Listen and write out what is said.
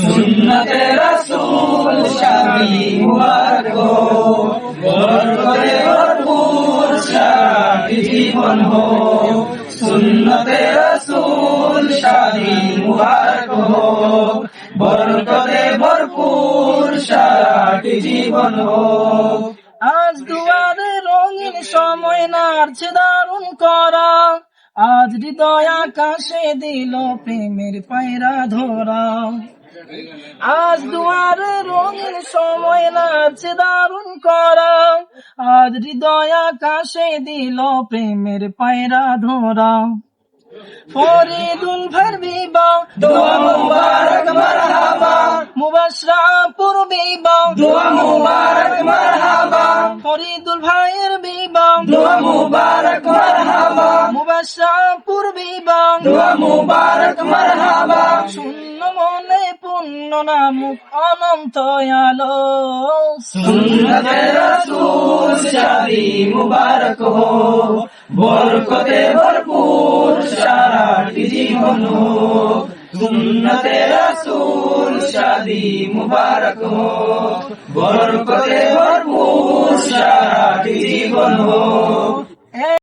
সুন্নতে রাসূল শাদি মুবারক হো, বরকতে ভরপুর সারাটি জীবন হো। সুন্নতে রাসূল শাদি মুবারক হো, বরকতে ভরপুর সারাটি জীবন হো। আজ দুয়ারে রঙিন সময় নাড়ছে দারুণ করা, আজ হৃদয় আকাশে দিল প্রেমের পায়রা ধরা। আজ দুয়ারে রঙিন সময় নাড়ছে দারুণ করা, আজ হৃদয় আকাশে দিল প্রেমের পায়রা ধরা। ফরিদুল ভাইয়ের বিবাহ দোয়া মুবারক মারহাবা, মুবাশশারাপুর বিবাহ দোয়া মুবারক মারহাবা, ফরিদুল ভাইয়ের বিবাহ দোয়া মুবারক মারহাবা, মুবাশশারাপুর বিবাহ দোয়া মুবারক মারহাবা। শূন্য মনে পুণ্য নামুক অনন্ত আলো। সুন্নতে রাসূল শাদি মুবারক হো, বরকতে ভরপুর সারাটি জীবন হো। সুন্নতে রাসূল শাদি মুবারক হো, বরকতে ভরপুর সারাটি জীবন হো।